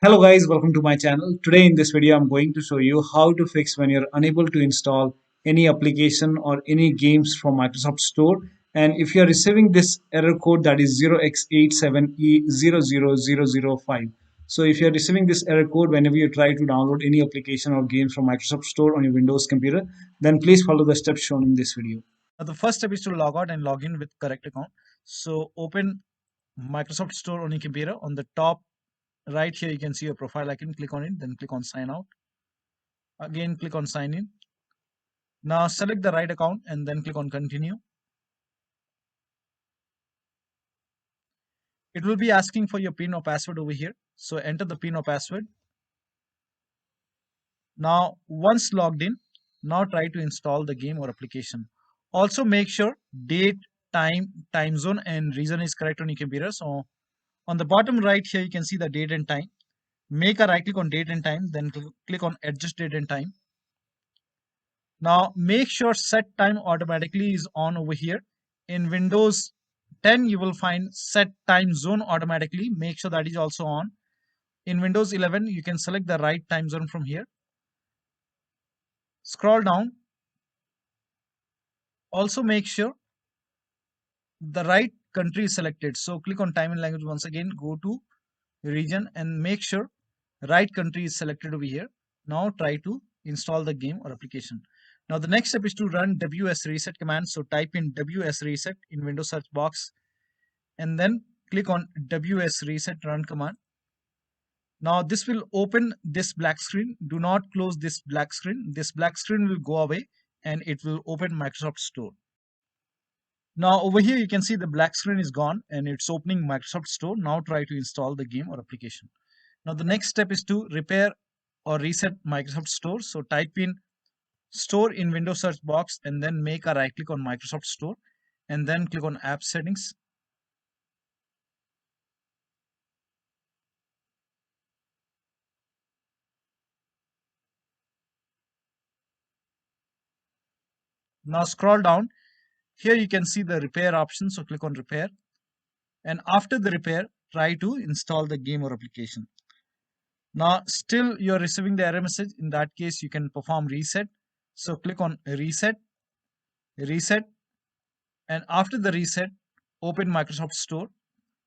Hello guys, welcome to my channel. Today in this video I'm going to show you how to fix when you're unable to install any application or any games from Microsoft Store, and if you're receiving this error code that is 0x87e00005. So if you're receiving this error code whenever you try to download any application or games from Microsoft Store on your Windows computer, then please follow the steps shown in this video. Now, the first step is to log out and log in with correct account. So open Microsoft Store on your computer. On the top right here, you can see your profile icon. Click on it, then click on sign out. Again, click on sign in. Now select the right account and then click on continue. It will be asking for your PIN or password over here. So enter the PIN or password. Now once logged in, now try to install the game or application. Also make sure date, time zone and region is correct on your computer. So on the bottom right here, you can see the date and time. Make a right click on date and time, then click on adjust date and time. Now make sure set time automatically is on over here. In Windows 10 you will find set time zone automatically. Make sure that is also on. In Windows 11 you can select the right time zone from here. Scroll down. Also make sure the right country is selected. So click on time and language once again, go to region and make sure right country is selected over here. Now try to install the game or application. Now the next step is to run WSReset command. So type in WSReset in Windows search box and then click on WSReset run command. Now this will open this black screen. Do not close this black screen. This black screen will go away and it will open Microsoft Store. Now over here you can see the black screen is gone and it's opening Microsoft Store. Now try to install the game or application. Now the next step is to repair or reset Microsoft Store. So type in Store in Windows search box and then make a right click on Microsoft Store and then click on App Settings. Now scroll down. Here you can see the repair option. So click on repair. And after the repair, try to install the game or application. Now still you're receiving the error message. In that case, you can perform reset. So click on reset, reset. And after the reset, open Microsoft Store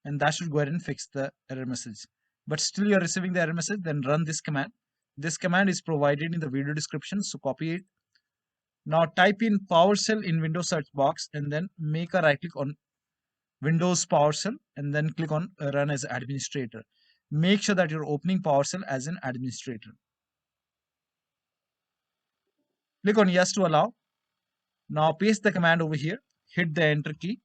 and that should go ahead and fix the error message. But still you're receiving the error message, then run this command. This command is provided in the video description, so copy it. Now type in PowerShell in Windows search box and then make a right click on Windows PowerShell and then click on run as administrator. Make sure that you're opening PowerShell as an administrator. Click on yes to allow. Now paste the command over here, hit the enter key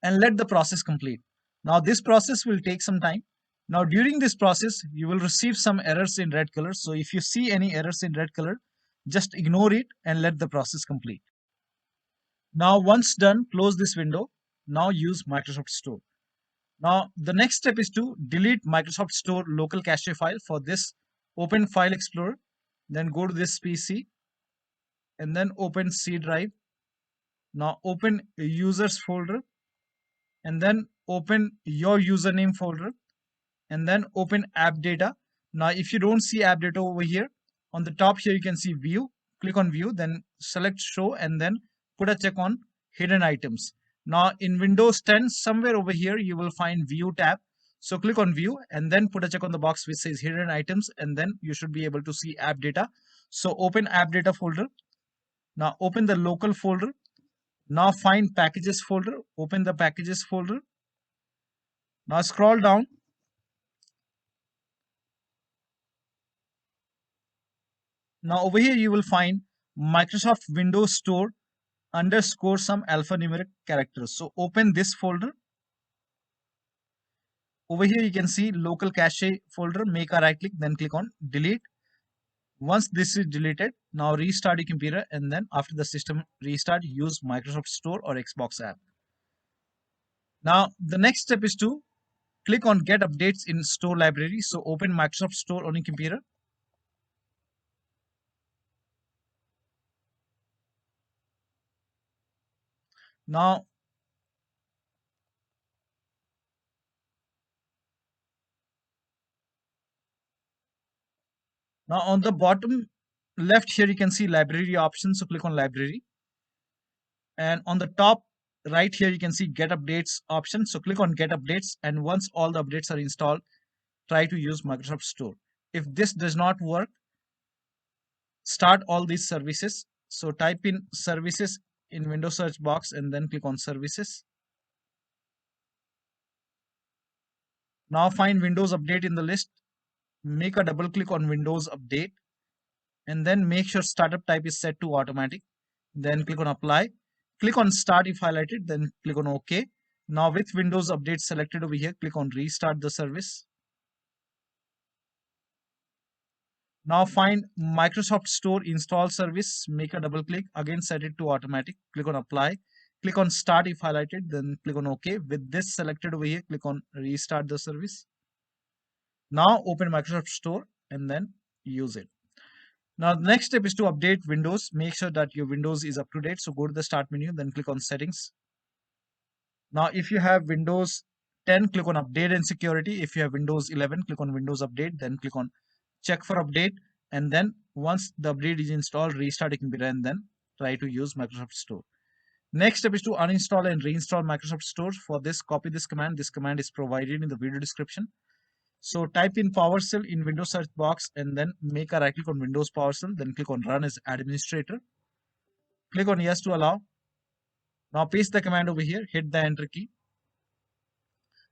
and let the process complete. Now this process will take some time. Now during this process, you will receive some errors in red color. So if you see any errors in red color, just ignore it and let the process complete. Now once done, close this window. Now use Microsoft Store. Now the next step is to delete Microsoft Store local cache file. For this, open File Explorer, then go to this PC and then open C drive. Now open users folder and then open your username folder and then open AppData. Now if you don't see AppData over here, on the top here you can see view. Click on view, then select show and then put a check on hidden items. Now in Windows 10, somewhere over here you will find view tab. So click on view and then put a check on the box which says hidden items and then you should be able to see AppData. So open AppData folder. Now open the local folder. Now find packages folder. Open the packages folder. Now scroll down. Now over here you will find Microsoft Windows Store underscore some alphanumeric characters. So open this folder. Over here you can see local cache folder. Make a right click, then click on delete. Once this is deleted, now restart your computer and then after the system restart, use Microsoft Store or Xbox app. Now the next step is to click on get updates in store library. So open Microsoft Store on your computer. Now Now on the bottom left here, you can see library options. So click on library. And on the top right here, you can see get updates option. So click on get updates. And once all the updates are installed, try to use Microsoft Store. If this does not work, start all these services. So type in services in Windows search box and then click on services. Now find Windows Update in the list. Make a double click on Windows Update and then make sure startup type is set to automatic. Then click on apply. Click on start if highlighted, then click on OK. Now with Windows Update selected over here, click on restart the service. Now find Microsoft Store install service, make a double click, again set it to automatic, click on apply, click on start if highlighted, then click on OK. With this selected over here, click on restart the service. Now open Microsoft Store and then use it. Now the next step is to update Windows. Make sure that your Windows is up to date. So go to the start menu, then click on settings. Now if you have Windows 10, click on update and security. If you have Windows 11, click on Windows update, then click on check for update. And then once the update is installed, restart your computer and then try to use Microsoft Store. Next step is to uninstall and reinstall Microsoft Store. For this, copy this command. This command is provided in the video description. So type in PowerShell in Windows search box and then make a right click on Windows PowerShell. Then click on Run as Administrator. Click on Yes to allow. Now paste the command over here. Hit the Enter key.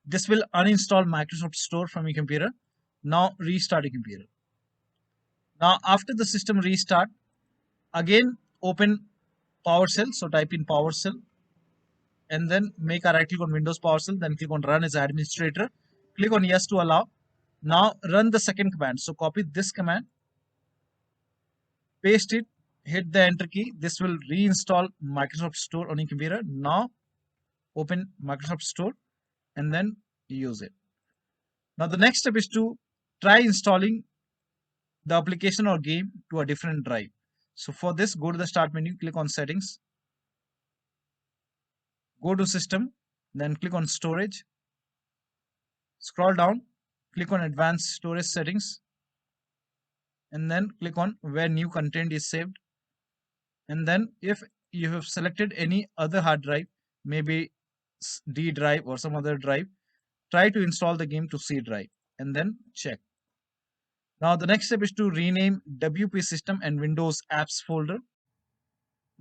This will uninstall Microsoft Store from your computer. Now restart your computer. Now after the system restart, again open PowerShell. So type in PowerShell and then make a right click on Windows PowerShell. Then click on Run as Administrator. Click on Yes to allow. Now run the second command. So copy this command, paste it, hit the Enter key. This will reinstall Microsoft Store on your computer. Now open Microsoft Store and then use it. Now the next step is to try installing the application or game to a different drive. So for this, go to the start menu, click on settings, go to system, then click on storage, scroll down, click on advanced storage settings, and then click on where new content is saved. And then if you have selected any other hard drive, maybe D drive or some other drive, try to install the game to C drive and then check. Now the next step is to rename WP system and Windows apps folder.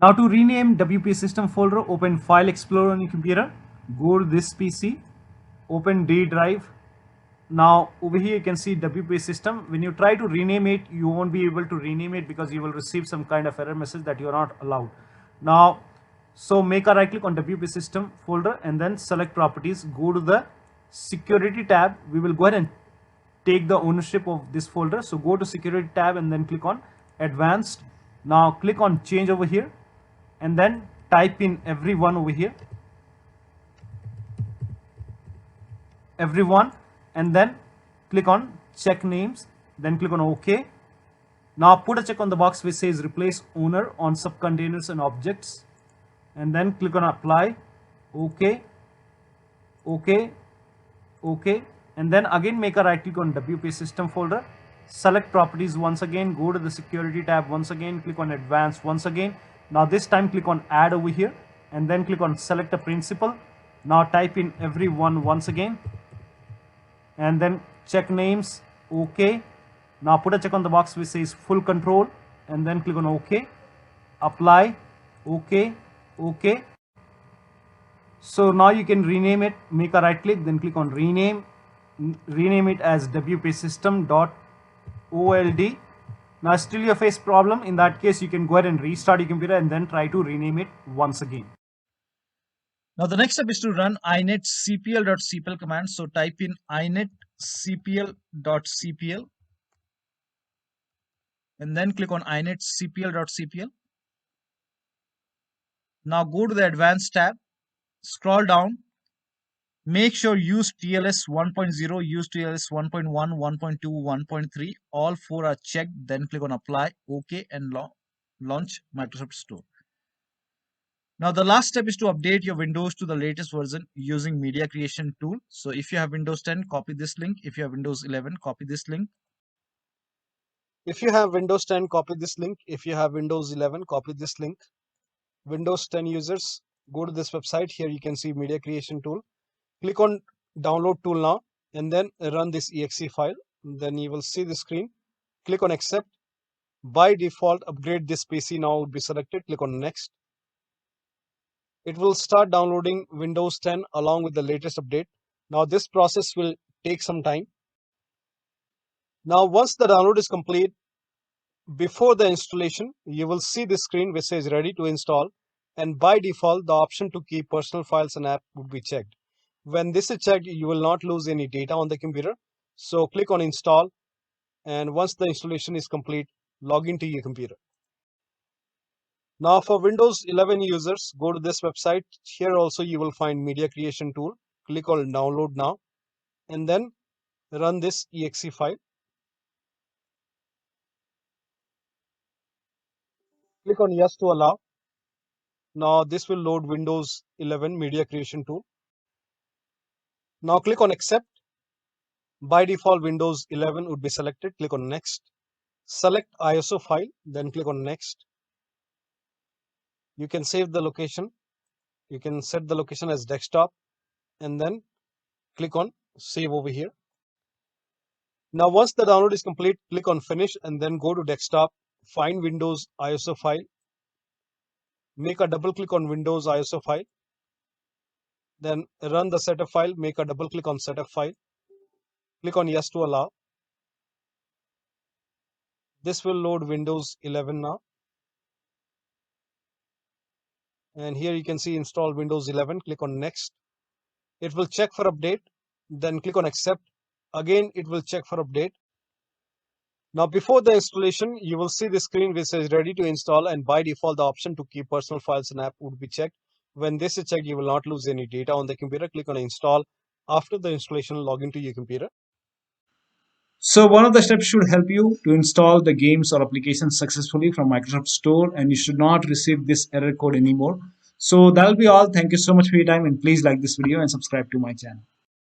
Now to rename WP system folder, open File Explorer on your computer, go to this PC, open D drive. Now over here you can see WP system. When you try to rename it, you won't be able to rename it because you will receive some kind of error message that you are not allowed. Now, so make a right click on WP system folder and then select properties, go to the security tab. We will go ahead and take the ownership of this folder. So go to security tab and then click on advanced. Now click on change over here and then type in everyone over here, everyone, and then click on check names, then click on OK. Now put a check on the box which says replace owner on subcontainers and objects and then click on apply. OK, OK, OK, and then again make a right click on WP system folder, select properties once again, go to the security tab once again, click on advanced once again. Now this time click on add over here and then click on select a principal. Now type in everyone once again and then check names. OK. Now put a check on the box which says full control and then click on OK, apply, OK, OK. So now you can rename it, make a right click, then click on rename it as WP system.old. Now still you face problem. In that case, you can go ahead and restart your computer and then try to rename it once again. Now the next step is to run inetcpl.cpl command. So type in inetcpl.cpl and then click on inetcpl.cpl. Now go to the advanced tab, scroll down, make sure use TLS 1.0, use TLS 1.1, 1.2, 1.3, all four are checked, then click on apply, OK, and launch Microsoft Store. Now the last step is to update your Windows to the latest version using media creation tool. So if you have Windows 10, copy this link. If you have Windows 11, copy this link. If you have Windows 10, copy this link. If you have Windows 11, copy this link. Windows 10 users, go to this website. Here you can see media creation tool. Click on download tool now and then run this exe file. Then you will see the screen. Click on accept. By default, upgrade this PC now would be selected. Click on next. It will start downloading Windows 10 along with the latest update. Now this process will take some time. Now once the download is complete, before the installation, you will see this screen which says ready to install, and by default the option to keep personal files and app would be checked. When this is checked, you will not lose any data on the computer. So click on install, and once the installation is complete, log into your computer. Now for Windows 11 users, go to this website. Here also you will find media creation tool. Click on download now and then run this exe file. Click on yes to allow. Now this will load Windows 11 media creation tool. Now click on accept. By default, Windows 11 would be selected. Click on next. Select ISO file, then click on next. You can save the location. You can set the location as desktop and then click on save over here. Now once the download is complete, click on finish and then go to desktop. Find Windows ISO file. Make a double click on Windows ISO file. Then run the setup file. Make a double click on setup file. Click on yes to allow. This will load Windows 11 now. And here you can see install Windows 11. Click on next. It will check for update. Then click on accept. Again, it will check for update. Now before the installation, you will see the screen which says ready to install, and by default the option to keep personal files and app would be checked. When this is checked, you will not lose any data on the computer. Click on install. After the installation, log into your computer. So one of the steps should help you to install the games or applications successfully from Microsoft Store, and you should not receive this error code anymore. So that'll be all. Thank you so much for your time, and please like this video and subscribe to my channel.